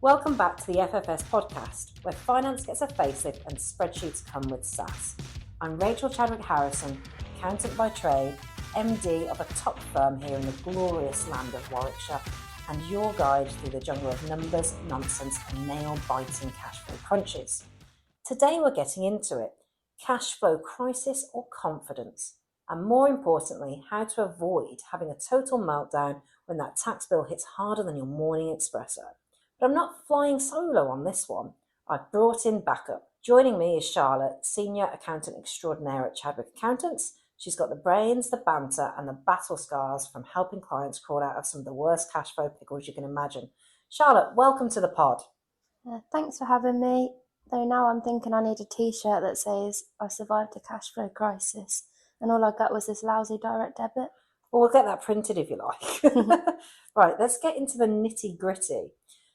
Welcome back to the FFS podcast, where finance gets a facelift and spreadsheets come with SaaS. I'm Rachel Chadwick Harrison, accountant by trade, MD of a top firm here in the glorious land of Warwickshire, and your guide through the jungle of numbers, nonsense, and nail-biting cash flow crunches. Today we're getting into it: cash flow crisis or confidence, and more importantly, how to avoid having a total meltdown when that tax bill hits harder than your morning espresso. But I'm not flying solo on this one. I've brought in backup. Joining me is Charlotte, Senior Accountant Extraordinaire at Chadwick Accountants. She's got the brains, the banter, and the battle scars from helping clients crawl out of some of the worst cash flow pickles you can imagine. Charlotte, welcome to the pod. Thanks for having me. Though now I'm thinking I need a t-shirt that says I survived a cash flow crisis and all I got was this lousy direct debit. Well, we'll get that printed if you like. Right, let's get into the nitty-gritty.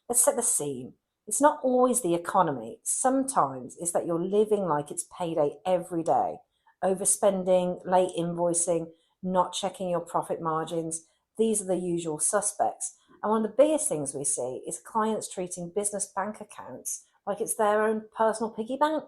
Let's set the scene. It's not always the economy. Sometimes it's that you're living like it's payday every day. Overspending, late invoicing, not checking your profit margins. These are the usual suspects. And one of the biggest things we see is clients treating business bank accounts like it's their own personal piggy bank.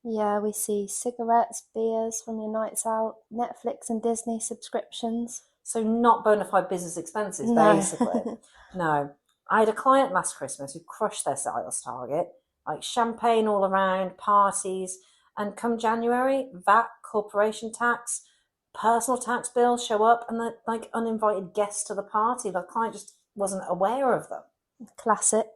Yeah, we see cigarettes, beers from your nights out, Netflix and Disney subscriptions. So not bona fide business expenses, No. basically. No. I had a client last Christmas who crushed their sales target, like champagne all around, parties, and come January, VAT, corporation tax, personal tax bills show up, and they're like uninvited guests to the party. The client just wasn't aware of them. Classic.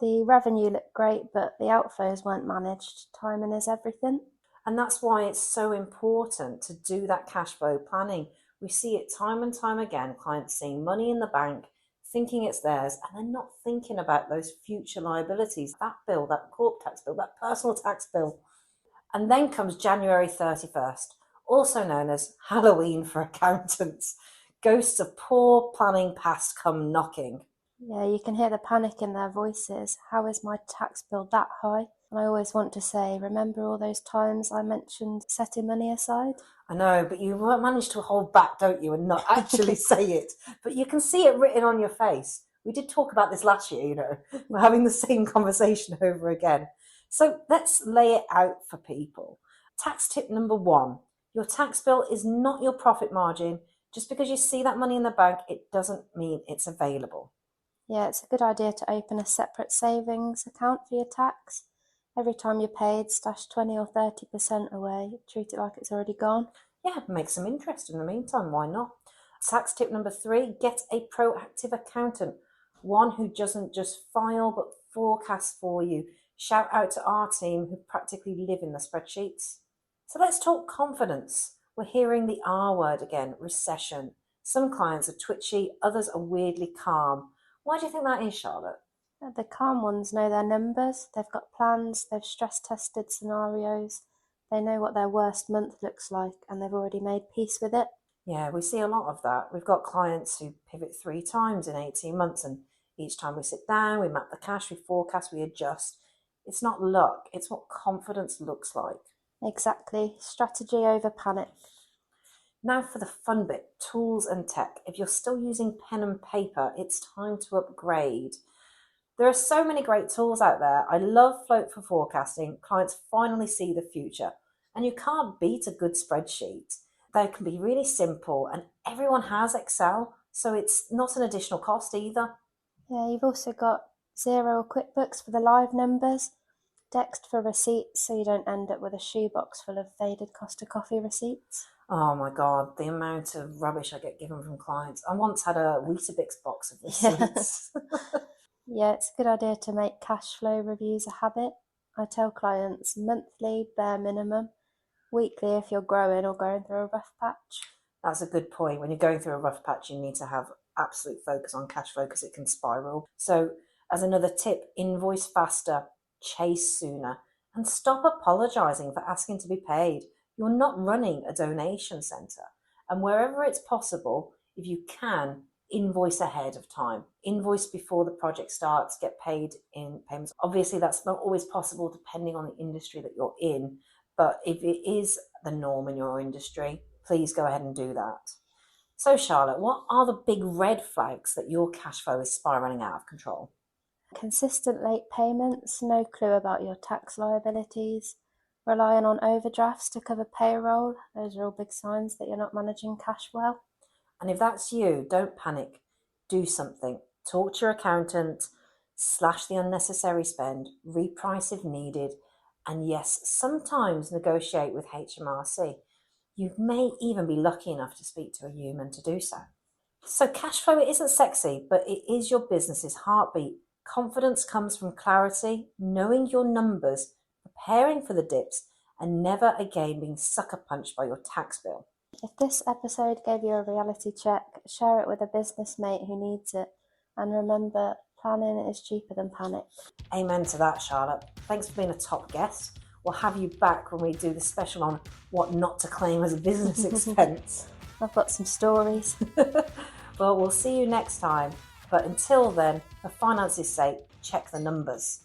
The revenue looked great, but the outflows weren't managed. Timing is everything. And that's why it's so important to do that cash flow planning. We see it time and time again, clients seeing money in the bank, thinking it's theirs, and they're not thinking about those future liabilities, that bill, that corp tax bill, that personal tax bill. And then comes January 31st, also known as Halloween for accountants. Ghosts of poor planning past come knocking. Yeah, you can hear the panic in their voices. How is my tax bill that high? And I always want to say, remember all those times I mentioned setting money aside? I know, but you manage to hold back, don't you, and not actually say it. But you can see it written on your face. We did talk about this last year, We're having the same conversation over again. So let's lay it out for people. Tax tip number 1. Your tax bill is not your profit margin. Just because you see that money in the bank, it doesn't mean it's available. Yeah, it's a good idea to open a separate savings account for your tax. Every time you're paid, stash 20 or 30% away. Treat it like it's already gone. Yeah, make some interest in the meantime, why not? Tax tip number 3, get a proactive accountant. One who doesn't just file but forecast for you. Shout out to our team who practically live in the spreadsheets. So let's talk confidence. We're hearing the R word again, recession. Some clients are twitchy, others are weirdly calm. Why do you think that is, Charlotte? The calm ones know their numbers, they've got plans, they've stress tested scenarios, they know what their worst month looks like and they've already made peace with it. Yeah, we see a lot of that. We've got clients who pivot 3 times in 18 months, and each time we sit down, we map the cash, we forecast, we adjust. It's not luck, it's what confidence looks like. Exactly, strategy over panic. Now for the fun bit, tools and tech. If you're still using pen and paper, it's time to upgrade. There are so many great tools out there. I love Float for forecasting. Clients finally see the future. And you can't beat a good spreadsheet. They can be really simple and everyone has Excel, so it's not an additional cost either. Yeah, you've also got Xero or QuickBooks for the live numbers, Dext for receipts so you don't end up with a shoebox full of faded Costa Coffee receipts. Oh my God, the amount of rubbish I get given from clients. I once had a Weetabix box of receipts. Yeah, it's a good idea to make cash flow reviews a habit. I tell clients monthly, bare minimum, weekly if you're growing or going through a rough patch. That's a good point. When you're going through a rough patch, you need to have absolute focus on cash flow because it can spiral. So as another tip, invoice faster, chase sooner, and stop apologising for asking to be paid. You're not running a donation centre. And wherever it's possible, if you can, invoice ahead of time. Invoice before the project starts, get paid in payments. Obviously, that's not always possible depending on the industry that you're in. But if it is the norm in your industry, please go ahead and do that. So Charlotte, what are the big red flags that your cash flow is spiraling out of control? Consistent late payments, no clue about your tax liabilities, relying on overdrafts to cover payroll. Those are all big signs that you're not managing cash well. And if that's you, don't panic. Do something. Talk to your accountant, slash the unnecessary spend, reprice if needed, and yes, sometimes negotiate with HMRC. You may even be lucky enough to speak to a human to do so. So cash flow, it isn't sexy, but it is your business's heartbeat. Confidence comes from clarity, knowing your numbers, preparing for the dips, and never again being sucker punched by your tax bill. If this episode gave you a reality check, share it with a business mate who needs it. And remember, planning is cheaper than panic. Amen to that, Charlotte. Thanks for being a top guest. We'll have you back when we do the special on what not to claim as a business expense. I've got some stories. Well, we'll see you next time. But until then, for finance's sake, check the numbers.